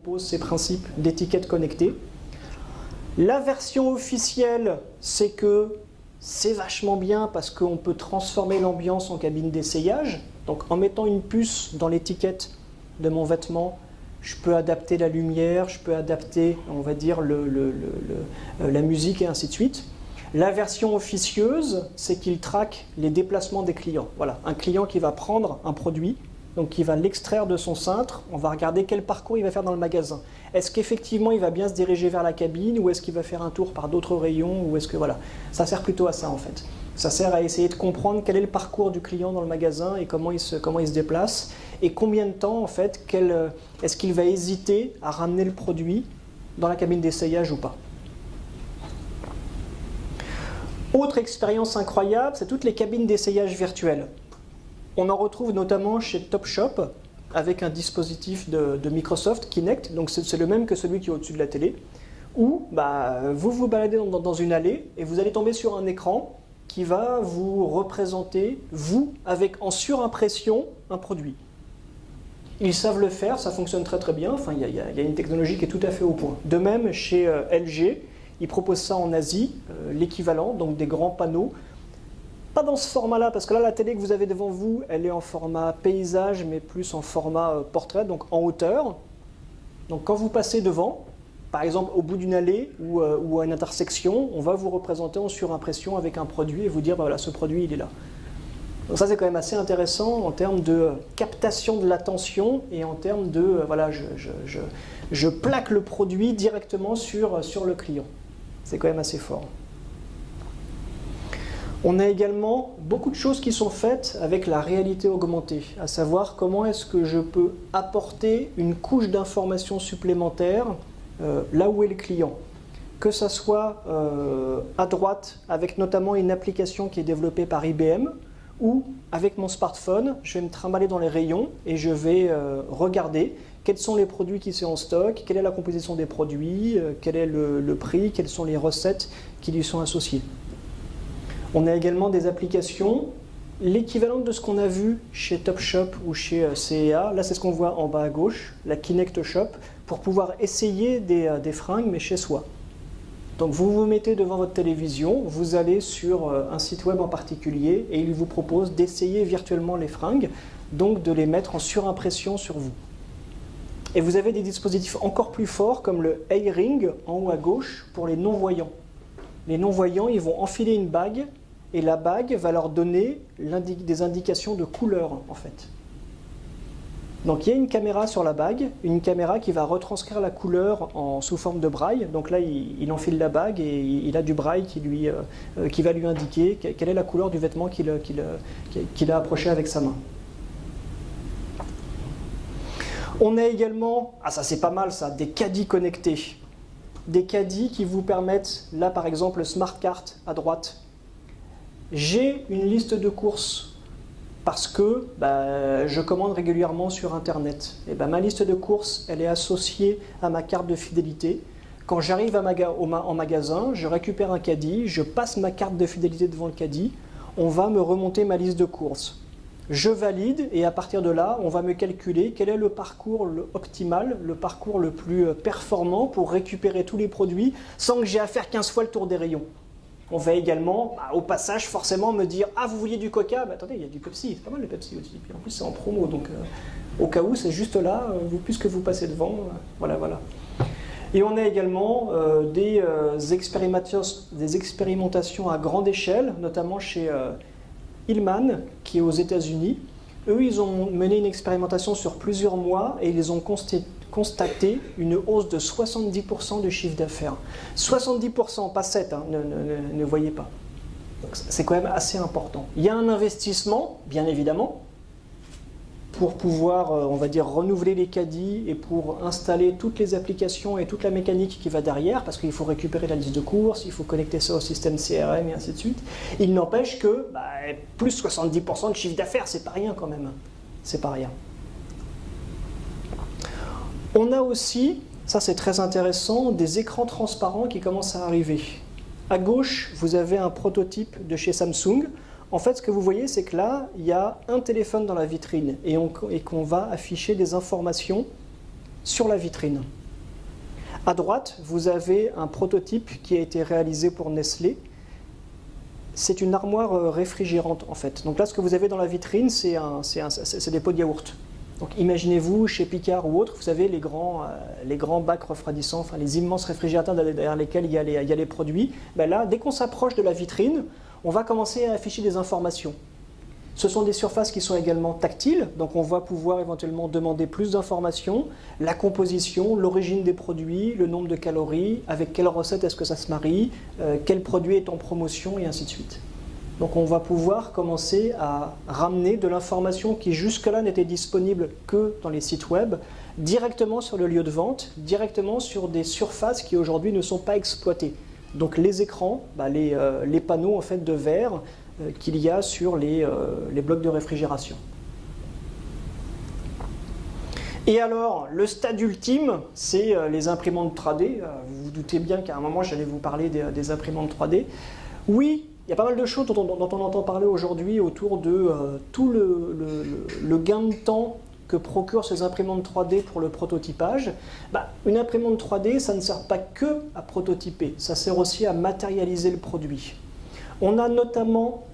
propose ces principes d'étiquette connectée. La version officielle, c'est que c'est vachement bien parce qu'on peut transformer l'ambiance en cabine d'essayage. Donc en mettant une puce dans l'étiquette de mon vêtement, je peux adapter la lumière, je peux adapter, on va dire, la musique et ainsi de suite. La version officieuse, c'est qu'il traque les déplacements des clients. Voilà, un client qui va prendre un produit, donc qui va l'extraire de son cintre, on va regarder quel parcours il va faire dans le magasin. Est-ce qu'effectivement il va bien se diriger vers la cabine ou est-ce qu'il va faire un tour par d'autres rayons ou est-ce que voilà, ça sert plutôt à ça en fait. Ça sert à essayer de comprendre quel est le parcours du client dans le magasin et comment il se déplace et combien de temps en fait, est-ce qu'il va hésiter à ramener le produit dans la cabine d'essayage ou pas. Autre expérience incroyable, c'est toutes les cabines d'essayage virtuelles. On en retrouve notamment chez Topshop avec un dispositif de Microsoft, Kinect, donc c'est le même que celui qui est au-dessus de la télé, où vous vous baladez dans une allée et vous allez tomber sur un écran qui va vous représenter, vous, en surimpression, un produit. Ils savent le faire, ça fonctionne très très bien, enfin, il y a une technologie qui est tout à fait au point. De même, chez LG, ils proposent ça en Asie, l'équivalent, donc des grands panneaux. Pas dans ce format-là, parce que là, la télé que vous avez devant vous, elle est en format paysage, mais plus en format portrait, donc en hauteur. Donc quand vous passez devant, par exemple au bout d'une allée ou à une intersection, on va vous représenter en surimpression avec un produit et vous dire, voilà, ce produit, il est là. Donc ça, c'est quand même assez intéressant en termes de captation de l'attention et en termes de, voilà, je plaque le produit directement sur le client. C'est quand même assez fort. On a également beaucoup de choses qui sont faites avec la réalité augmentée, à savoir comment est-ce que je peux apporter une couche d'information supplémentaire là où est le client. Que ça soit à droite, avec notamment une application qui est développée par IBM, ou avec mon smartphone, je vais me trimballer dans les rayons et je vais regarder quels sont les produits qui sont en stock, quelle est la composition des produits, quel est le prix, quelles sont les recettes qui lui sont associées. On a également des applications, l'équivalent de ce qu'on a vu chez Topshop ou chez CEA, là c'est ce qu'on voit en bas à gauche, la Kinect Shop, pour pouvoir essayer des fringues mais chez soi. Donc vous vous mettez devant votre télévision, vous allez sur un site web en particulier et il vous propose d'essayer virtuellement les fringues, donc de les mettre en surimpression sur vous. Et vous avez des dispositifs encore plus forts comme le A-Ring en haut à gauche pour les non-voyants. Les non-voyants, ils vont enfiler une bague et la bague va leur donner des indications de couleur en fait. Donc il y a une caméra sur la bague, une caméra qui va retranscrire la couleur sous forme de braille. Donc là, il enfile la bague et il a du braille qui va lui indiquer quelle est la couleur du vêtement qu'il a approché avec sa main. On a également, ça c'est pas mal ça, des caddies connectés. Des caddies qui vous permettent, là par exemple, le Smart Cart à droite. J'ai une liste de courses parce que je commande régulièrement sur Internet. Et ma liste de courses, elle est associée à ma carte de fidélité. Quand j'arrive en magasin, je récupère un caddie, je passe ma carte de fidélité devant le caddie, on va me remonter ma liste de courses. Je valide et à partir de là, on va me calculer quel est le parcours optimal, le parcours le plus performant pour récupérer tous les produits sans que j'ai à faire 15 fois le tour des rayons. On va également, au passage, forcément me dire « Ah, vous vouliez du Coca ?» Attendez, il y a du Pepsi, c'est pas mal le Pepsi aussi. Puis en plus, c'est en promo, donc au cas où, c'est juste là, puisque vous passez devant, voilà. Et on a également des expérimentations à grande échelle, notamment chez Hillman, qui est aux États-Unis. Eux, ils ont mené une expérimentation sur plusieurs mois et ils ont constaté une hausse de 70% du chiffre d'affaires. 70%, pas 7, ne voyez pas. C'est quand même assez important. Il y a un investissement, bien évidemment, pour pouvoir, on va dire, renouveler les caddies et pour installer toutes les applications et toute la mécanique qui va derrière, parce qu'il faut récupérer la liste de courses, il faut connecter ça au système CRM et ainsi de suite. Il n'empêche que plus 70% de chiffre d'affaires, c'est pas rien quand même. C'est pas rien. On a aussi, ça c'est très intéressant, des écrans transparents qui commencent à arriver. À gauche, vous avez un prototype de chez Samsung. En fait, ce que vous voyez, c'est que là, il y a un téléphone dans la vitrine et qu'on va afficher des informations sur la vitrine. À droite, vous avez un prototype qui a été réalisé pour Nestlé. C'est une armoire réfrigérante en fait. Donc là, ce que vous avez dans la vitrine, c'est des pots de yaourt. Donc imaginez-vous, chez Picard ou autre, vous savez, les grands bacs refroidissants, enfin, les immenses réfrigérateurs derrière lesquels il y a les produits. Ben là, dès qu'on s'approche de la vitrine, on va commencer à afficher des informations. Ce sont des surfaces qui sont également tactiles, donc on va pouvoir éventuellement demander plus d'informations, la composition, l'origine des produits, le nombre de calories, avec quelle recette est-ce que ça se marie, quel produit est en promotion et ainsi de suite. Donc on va pouvoir commencer à ramener de l'information qui jusque-là n'était disponible que dans les sites web, directement sur le lieu de vente, directement sur des surfaces qui aujourd'hui ne sont pas exploitées. Donc les écrans, les panneaux en fait de verre, qu'il y a sur les blocs de réfrigération. Et alors, le stade ultime, c'est les imprimantes 3D. Vous vous doutez bien qu'à un moment, j'allais vous parler des imprimantes 3D. Oui, il y a pas mal de choses dont on entend parler aujourd'hui autour de tout le gain de temps que procurent ces imprimantes 3D pour le prototypage. Une imprimante 3D, ça ne sert pas que à prototyper, ça sert aussi à matérialiser le produit. On a notamment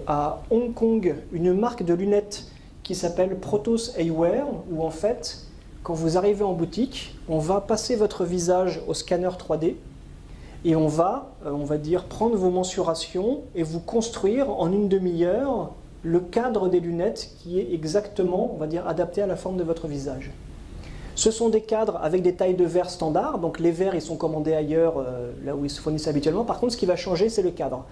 à Hong Kong une marque de lunettes qui s'appelle Protos Eyewear, où en fait, quand vous arrivez en boutique, on va passer votre visage au scanner 3D et on va dire, prendre vos mensurations et vous construire en une demi-heure le cadre des lunettes qui est exactement, on va dire, adapté à la forme de votre visage. Ce sont des cadres avec des tailles de verre standards, donc les verres ils sont commandés ailleurs, là où ils se fournissent habituellement. Par contre, ce qui va changer, c'est le cadre.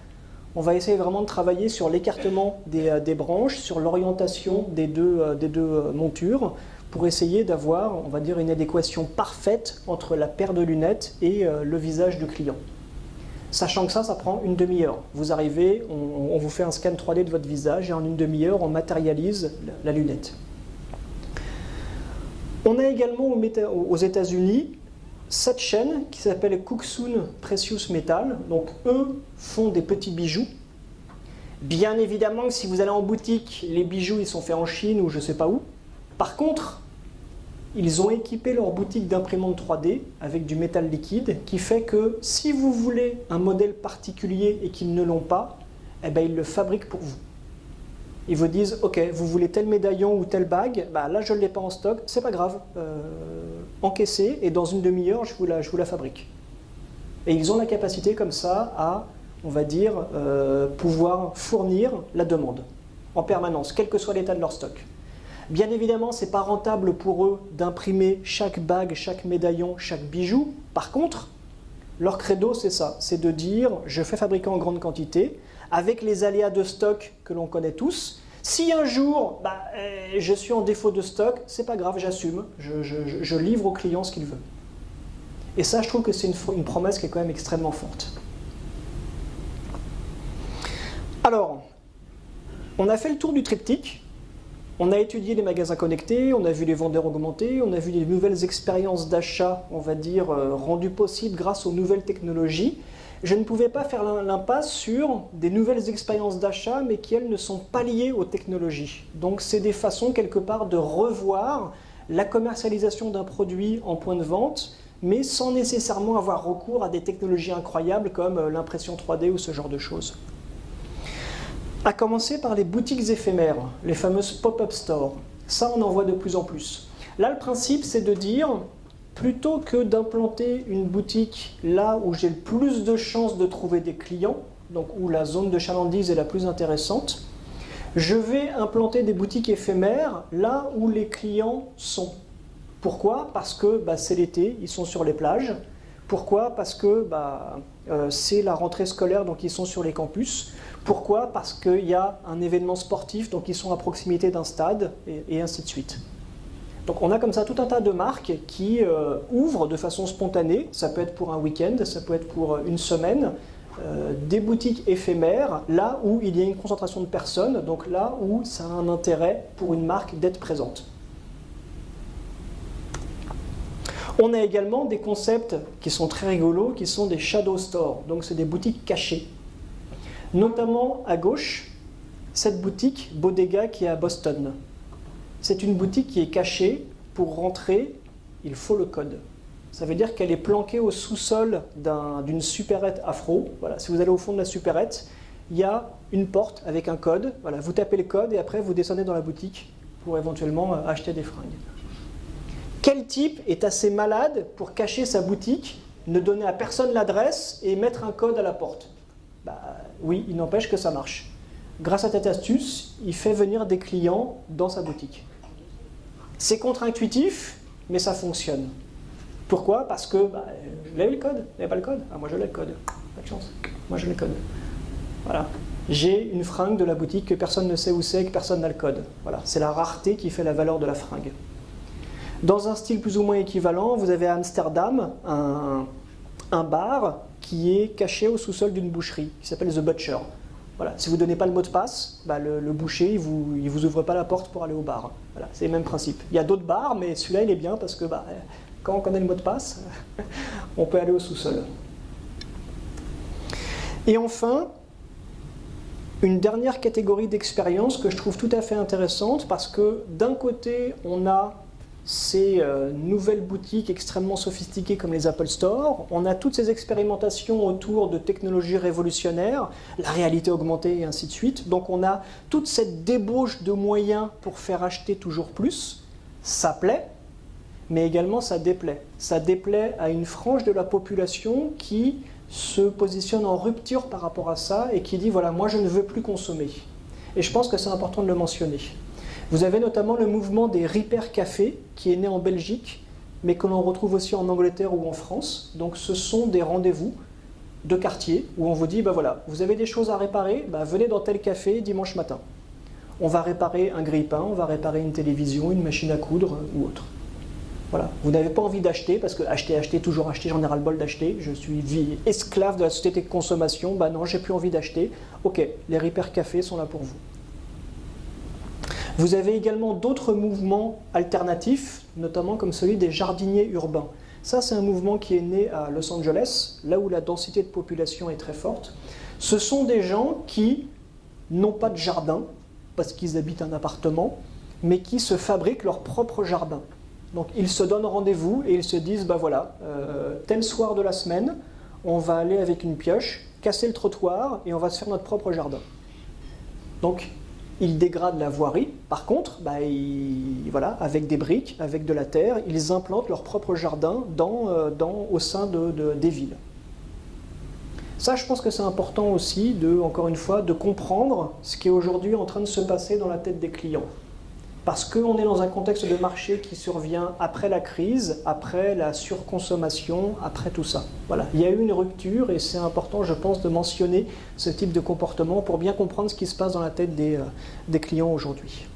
On va essayer vraiment de travailler sur l'écartement des branches, sur l'orientation des deux montures, pour essayer d'avoir, on va dire, une adéquation parfaite entre la paire de lunettes et le visage du client. Sachant que ça prend une demi-heure. Vous arrivez, on vous fait un scan 3D de votre visage et en une demi-heure, on matérialise la lunette. On a également aux États-Unis cette chaîne qui s'appelle Cooksoon Precious Metal. Donc eux font des petits bijoux. Bien évidemment que si vous allez en boutique, les bijoux ils sont faits en Chine ou je ne sais pas où. Par contre, ils ont équipé leur boutique d'imprimante 3D avec du métal liquide qui fait que si vous voulez un modèle particulier et qu'ils ne l'ont pas, eh ben, ils le fabriquent pour vous. Ils vous disent, ok, vous voulez tel médaillon ou telle bague, là je ne l'ai pas en stock, c'est pas grave, encaissez et dans une demi-heure je vous la fabrique. Et ils ont la capacité comme ça à, on va dire, pouvoir fournir la demande en permanence, quel que soit l'état de leur stock. Bien évidemment, ce n'est pas rentable pour eux d'imprimer chaque bague, chaque médaillon, chaque bijou. Par contre, leur credo c'est ça, c'est de dire, je fais fabriquer en grande quantité, avec les aléas de stock que l'on connaît tous. Si un jour, je suis en défaut de stock, c'est pas grave, j'assume, je livre au client ce qu'il veut. Et ça, je trouve que c'est une promesse qui est quand même extrêmement forte. Alors, on a fait le tour du triptyque, on a étudié les magasins connectés, on a vu les vendeurs augmentés, on a vu les nouvelles expériences d'achat, on va dire, rendues possibles grâce aux nouvelles technologies. Je ne pouvais pas faire l'impasse sur des nouvelles expériences d'achat, mais qui, elles, ne sont pas liées aux technologies. Donc, c'est des façons, quelque part, de revoir la commercialisation d'un produit en point de vente, mais sans nécessairement avoir recours à des technologies incroyables comme l'impression 3D ou ce genre de choses. À commencer par les boutiques éphémères, les fameuses pop-up stores. Ça, on en voit de plus en plus. Là, le principe, c'est de dire, plutôt que d'implanter une boutique là où j'ai le plus de chances de trouver des clients, donc où la zone de chalandise est la plus intéressante, je vais implanter des boutiques éphémères là où les clients sont. Pourquoi? Parce que c'est l'été, ils sont sur les plages. Pourquoi? Parce que c'est la rentrée scolaire, donc ils sont sur les campus. Pourquoi? Parce qu'il y a un événement sportif, donc ils sont à proximité d'un stade, et ainsi de suite. Donc on a comme ça tout un tas de marques qui ouvrent de façon spontanée, ça peut être pour un week-end, ça peut être pour une semaine, des boutiques éphémères, là où il y a une concentration de personnes, donc là où ça a un intérêt pour une marque d'être présente. On a également des concepts qui sont très rigolos, qui sont des shadow stores, donc c'est des boutiques cachées. Notamment à gauche, cette boutique Bodega qui est à Boston. C'est une boutique qui est cachée pour rentrer il faut le code. Ça veut dire qu'elle est planquée au sous-sol d'une supérette Afro. Voilà, si vous allez au fond de la supérette, il y a une porte avec un code. Voilà, vous tapez le code et après vous descendez dans la boutique pour éventuellement acheter des fringues. Quel type est assez malade pour cacher sa boutique, ne donner à personne l'adresse et mettre un code à la porte? Oui, il n'empêche que ça marche. Grâce à cette astuce, il fait venir des clients dans sa boutique. C'est contre-intuitif, mais ça fonctionne. Pourquoi? Parce que, vous avez le code? Vous n'avez pas le code? Ah, moi je l'ai le code. Pas de chance. Moi je l'ai le code. Voilà. J'ai une fringue de la boutique que personne ne sait où c'est, que personne n'a le code. Voilà. C'est la rareté qui fait la valeur de la fringue. Dans un style plus ou moins équivalent, vous avez à Amsterdam un bar qui est caché au sous-sol d'une boucherie, qui s'appelle The Butcher. Voilà. Si vous ne donnez pas le mot de passe, le boucher, il ne vous ouvre pas la porte pour aller au bar. Voilà. C'est le même principe. Il y a d'autres bars, mais celui-là, il est bien parce que quand on connaît le mot de passe, on peut aller au sous-sol. Et enfin, une dernière catégorie d'expérience que je trouve tout à fait intéressante parce que d'un côté, on a ces nouvelles boutiques extrêmement sophistiquées comme les Apple Store, on a toutes ces expérimentations autour de technologies révolutionnaires, la réalité augmentée et ainsi de suite. Donc on a toute cette débauche de moyens pour faire acheter toujours plus. Ça plaît, mais également ça déplaît. Ça déplaît à une frange de la population qui se positionne en rupture par rapport à ça et qui dit voilà, moi je ne veux plus consommer. Et je pense que c'est important de le mentionner. Vous avez notamment le mouvement des Repair Cafés qui est né en Belgique, mais que l'on retrouve aussi en Angleterre ou en France. Donc ce sont des rendez-vous de quartier où on vous dit voilà, vous avez des choses à réparer, venez dans tel café dimanche matin. On va réparer un grille-pain, on va réparer une télévision, une machine à coudre ou autre. Voilà. Vous n'avez pas envie d'acheter, parce que acheter, toujours acheter, j'en ai ras-le-bol d'acheter, je suis esclave de la société de consommation, non, j'ai plus envie d'acheter. Ok, les Repair Cafés sont là pour vous. Vous avez également d'autres mouvements alternatifs, notamment comme celui des jardiniers urbains. Ça, c'est un mouvement qui est né à Los Angeles, là où la densité de population est très forte. Ce sont des gens qui n'ont pas de jardin, parce qu'ils habitent un appartement, mais qui se fabriquent leur propre jardin. Donc ils se donnent rendez-vous et ils se disent, voilà, tel soir de la semaine, on va aller avec une pioche, casser le trottoir et on va se faire notre propre jardin. Donc ils dégradent la voirie, par contre, voilà, avec des briques, avec de la terre, ils implantent leur propre jardin au sein des villes. Ça, je pense que c'est important aussi, encore une fois, de comprendre ce qui est aujourd'hui en train de se passer dans la tête des clients. Parce qu'on est dans un contexte de marché qui survient après la crise, après la surconsommation, après tout ça. Voilà. Il y a eu une rupture et c'est important, je pense, de mentionner ce type de comportement pour bien comprendre ce qui se passe dans la tête des clients aujourd'hui.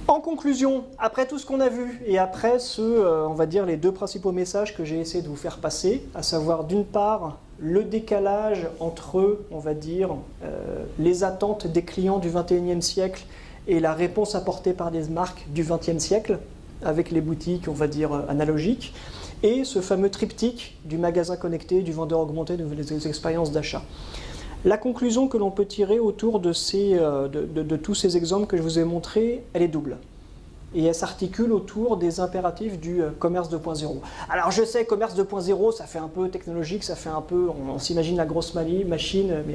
En conclusion, après tout ce qu'on a vu et après on va dire les deux principaux messages que j'ai essayé de vous faire passer, à savoir d'une part le décalage entre, on va dire, les attentes des clients du XXIe siècle et la réponse apportée par les marques du XXe siècle, avec les boutiques, on va dire, analogiques, et ce fameux triptyque du magasin connecté, du vendeur augmenté, des expériences d'achat. La conclusion que l'on peut tirer autour de tous ces exemples que je vous ai montrés, elle est double. Et elle s'articule autour des impératifs du commerce 2.0. Alors je sais, commerce 2.0, ça fait un peu technologique, ça fait un peu, on s'imagine la grosse machine, mais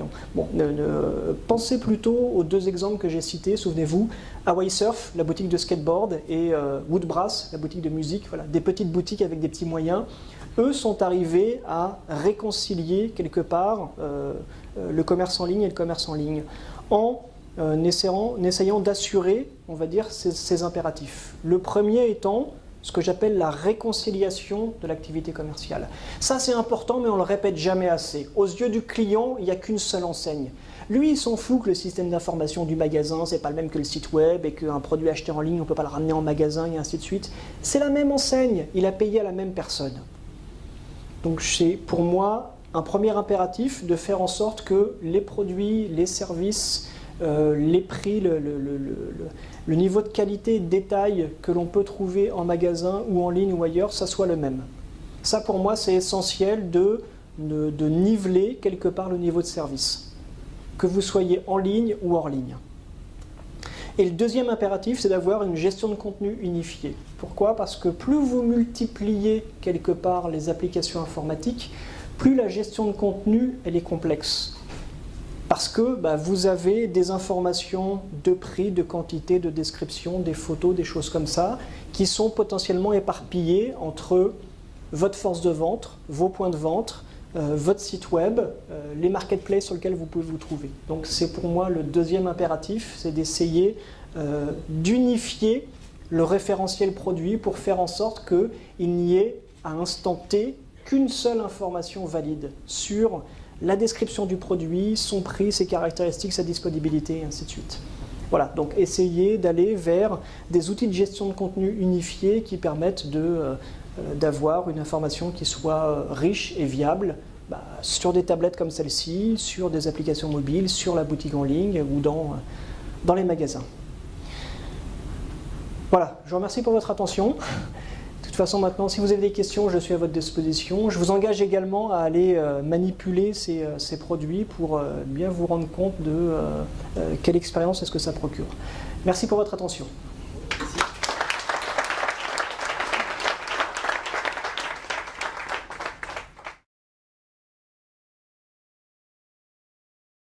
pensez plutôt aux deux exemples que j'ai cités, souvenez-vous, Hawaii Surf, la boutique de skateboard, et Woodbrass, la boutique de musique, voilà, des petites boutiques avec des petits moyens. Eux sont arrivés à réconcilier quelque part le commerce en ligne et le commerce en ligne, en essayant d'assurer, on va dire, ces impératifs. Le premier étant ce que j'appelle la réconciliation de l'activité commerciale. Ça, c'est important, mais on ne le répète jamais assez. Aux yeux du client, il n'y a qu'une seule enseigne. Lui, il s'en fout que le système d'information du magasin, c'est pas le même que le site web, et qu'un produit acheté en ligne, on ne peut pas le ramener en magasin, et ainsi de suite. C'est la même enseigne, il a payé à la même personne. Donc, c'est pour moi un premier impératif de faire en sorte que les produits, les services, les prix, le niveau de qualité et de détail que l'on peut trouver en magasin ou en ligne ou ailleurs, ça soit le même. Ça, pour moi, c'est essentiel de niveler quelque part le niveau de service, que vous soyez en ligne ou hors ligne. Et le deuxième impératif, c'est d'avoir une gestion de contenu unifiée. Pourquoi? Parce que plus vous multipliez quelque part les applications informatiques, plus la gestion de contenu elle est complexe. Parce que vous avez des informations de prix, de quantité, de description, des photos, des choses comme ça, qui sont potentiellement éparpillées entre votre force de vente, vos points de vente, votre site web, les marketplaces sur lesquels vous pouvez vous trouver. Donc c'est pour moi le deuxième impératif, c'est d'essayer d'unifier le référentiel produit pour faire en sorte qu'il n'y ait à instant T qu'une seule information valide sur la description du produit, son prix, ses caractéristiques, sa disponibilité, et ainsi de suite. Voilà, donc essayez d'aller vers des outils de gestion de contenu unifiés qui permettent d'avoir une information qui soit riche et viable sur des tablettes comme celle-ci, sur des applications mobiles, sur la boutique en ligne ou dans les magasins. Voilà, je vous remercie pour votre attention. De toute façon, maintenant, si vous avez des questions, je suis à votre disposition. Je vous engage également à aller manipuler ces produits pour bien vous rendre compte de quelle expérience est-ce que ça procure. Merci pour votre attention.